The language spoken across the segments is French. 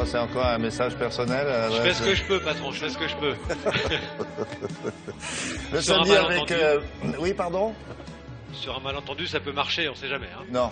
C'est encore un message personnel. Je fais ce que je peux, patron, je fais ce que je peux. Le samedi avec... Oui, pardon? Sur un malentendu, ça peut marcher, on sait jamais. Hein. Non.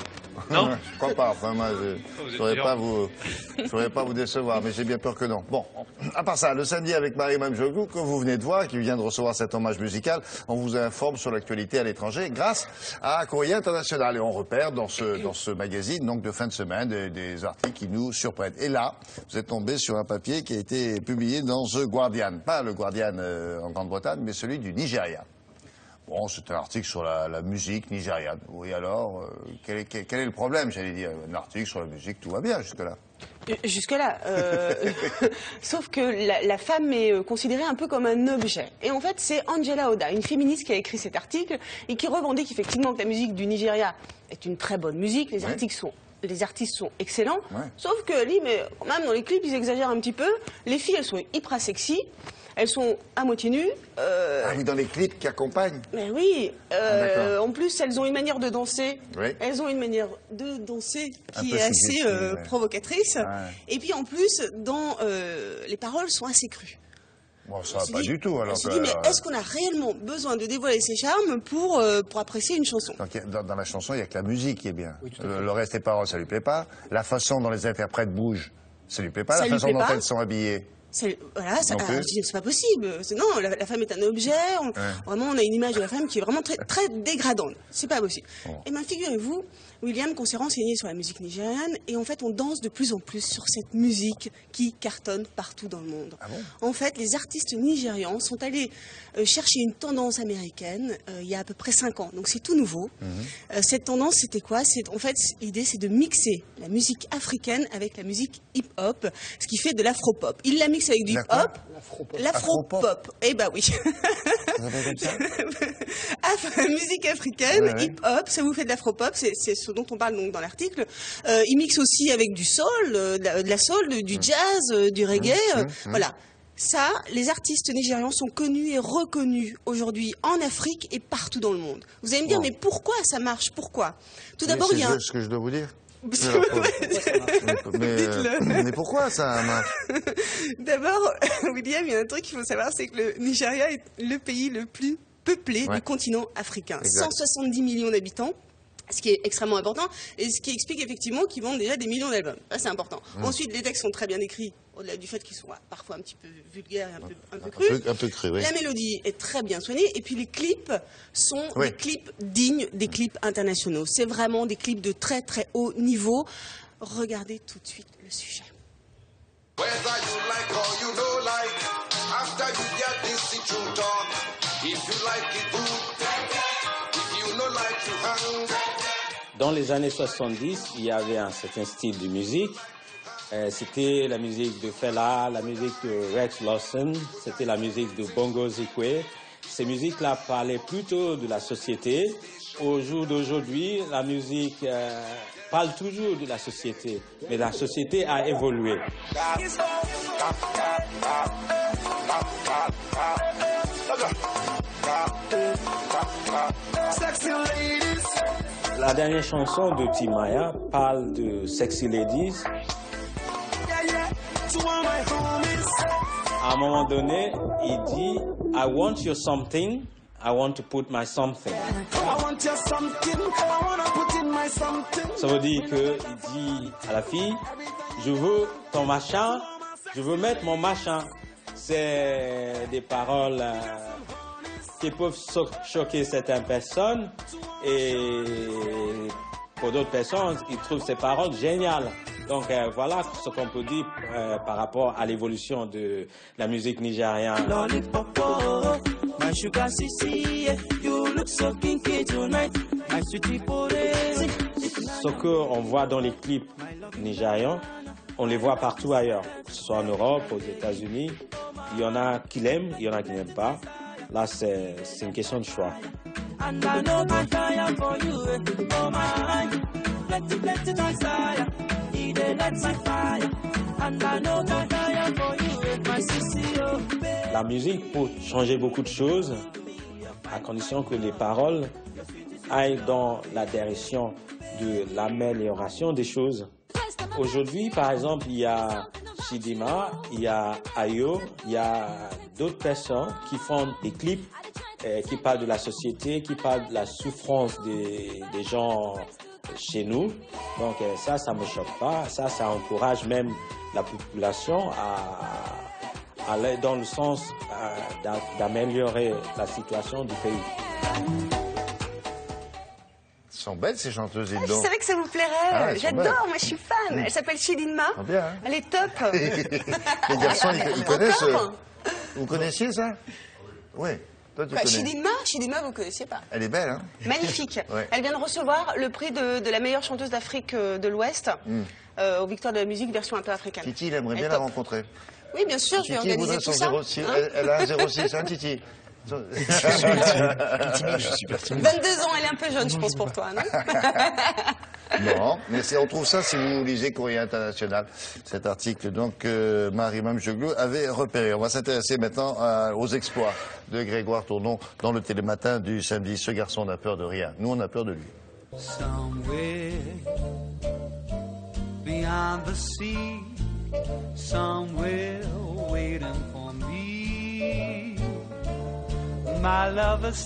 Non. Je crois pas. Enfin, moi, je ne saurais pas vous décevoir, mais j'ai bien peur que non. Bon, à part ça, le samedi avec Marie-Mme Jogou, que vous venez de voir, qui vient de recevoir cet hommage musical, on vous informe sur l'actualité à l'étranger grâce à Courrier International. Et on repère dans ce magazine, donc de fin de semaine, des articles qui nous surprennent. Et là, vous êtes tombé sur un papier qui a été publié dans The Guardian. Pas le Guardian en Grande-Bretagne, mais celui du Nigeria. Bon, c'est un article sur la musique nigériane. Oui, alors, quel est le problème, j'allais dire? Un article sur la musique, tout va bien jusque-là. Jusque-là. Sauf que la femme est considérée un peu comme un objet. Et en fait, c'est Angela Oda, une féministe qui a écrit cet article et qui revendique effectivement que la musique du Nigeria est une très bonne musique. Les artistes sont excellents. Ouais. Sauf que, mais quand même, dans les clips, ils exagèrent un petit peu. Les filles, elles sont hyper sexy. Elles sont à moitié nues. Ah oui, dans les clips qui accompagnent. Mais oui. En plus, elles ont une manière de danser. Oui. Elles ont une manière de danser qui est assez provocatrice. Ouais. Et puis en plus, les paroles sont assez crues. Bon, ça va pas du tout. Alors on se dit, mais est-ce qu'on a réellement besoin de dévoiler ses charmes pour apprécier une chanson? Donc, dans la chanson, il n'y a que la musique qui est bien. Oui, le reste des paroles, ça lui plaît pas. La façon dont les interprètes bougent, ça lui plaît pas. La façon dont elles sont habillées. Voilà, c'est pas possible. Non, la femme est un objet. Vraiment, on a une image de la femme qui est vraiment très, très dégradante. C'est pas possible. Oh. Et bien, figurez-vous, William, qu'on s'est renseigné sur la musique nigériane, et en fait, on danse de plus en plus sur cette musique qui cartonne partout dans le monde. Ah bon? En fait, les artistes nigérians sont allés chercher une tendance américaine il y a à peu près 5 ans. Donc, c'est tout nouveau. Cette tendance, c'était quoi? En fait, l'idée, c'est de mixer la musique africaine avec la musique hip-hop, ce qui fait de l'afro-pop. Il la mixe avec du hip-hop. L'afro-pop. Eh ben oui. Musique africaine, hip-hop, ça vous fait de l'afro-pop, c'est ce dont on parle donc dans l'article. Il mixe aussi avec du soul, de la soul, du jazz, du reggae. Voilà. Ça, les artistes nigérians sont connus et reconnus aujourd'hui en Afrique et partout dans le monde. Vous allez me dire, mais pourquoi ça marche? Pourquoi? Tout d'abord, il y a... ce que je dois vous dire. Mais pourquoi ça marche? D'abord, William, il y a un truc qu'il faut savoir, c'est que le Nigeria est le pays le plus peuplé du continent africain. Exact. 170 millions d'habitants. Ce qui est extrêmement important, et ce qui explique effectivement qu'ils vendent déjà des millions d'albums. Ça, c'est important. Ensuite, les textes sont très bien écrits, au-delà du fait qu'ils sont parfois un petit peu vulgaires et un peu crus. Un peu cru, oui. La mélodie est très bien soignée, et puis les clips sont des clips dignes des clips internationaux. C'est vraiment des clips de très très haut niveau. Regardez tout de suite le sujet. Dans les années 70, il y avait un certain style de musique. C'était la musique de Fela, la musique de Rex Lawson, c'était la musique de Bongo Zikwe. Ces musiques-là parlaient plutôt de la société. Au jour d'aujourd'hui, la musique parle toujours de la société, mais la société a évolué. La dernière chanson de Timaya parle de Sexy Ladies. À un moment donné, il dit I want your something, I want to put my something. Ça veut dire qu'il dit à la fille, je veux ton machin, je veux mettre mon machin. C'est des paroles qui peuvent choquer certaines personnes et pour d'autres personnes, ils trouvent ces paroles géniales. Donc voilà ce qu'on peut dire par rapport à l'évolution de la musique nigériane. Ce qu'on voit dans les clips nigérians, on les voit partout ailleurs, que ce soit en Europe, aux États-Unis. Il y en a qui l'aiment, il y en a qui n'aiment pas. Là, c'est une question de choix. La musique peut changer beaucoup de choses, à condition que les paroles aillent dans la direction de l'amélioration des choses. aujourd'hui, par exemple, il y a Chidinma, il y a Ayo, il y a d'autres personnes qui font des clips qui parlent de la société, qui parlent de la souffrance des gens chez nous. Donc ça me choque pas. Ça encourage même la population à aller dans le sens d'améliorer la situation du pays. Elles sont belles ces chanteuses, dis donc. Je savais que ça vous plairait. J'adore, moi je suis fan. Elle s'appelle Chidinma. Bien, hein. Elle est top. Les garçons, ils connaissent. Vous connaissiez ça? Oui. Toi, tu connais. Chidinma, vous connaissiez pas. Elle est belle, hein? Magnifique. Ouais. Elle vient de recevoir le prix de la meilleure chanteuse d'Afrique de l'Ouest aux Victoires de la musique version un peu africaine. Titi, il aimerait bien la rencontrer. Oui, bien sûr, je vais organiser tout ça. 06, elle a un 06, hein, Titi? Je suis pertinent. 22 ans, elle est un peu jeune, je pense, pour toi, non? Non, mais on trouve ça si vous lisez Courrier International, cet article donc que Marie Mamjeglou avait repéré. On va s'intéresser maintenant aux exploits de Grégoire Tournon dans le Télématin du samedi. Ce garçon n'a peur de rien. Nous, on a peur de lui. Somewhere beyond the sea, somewhere waiting for me, my lover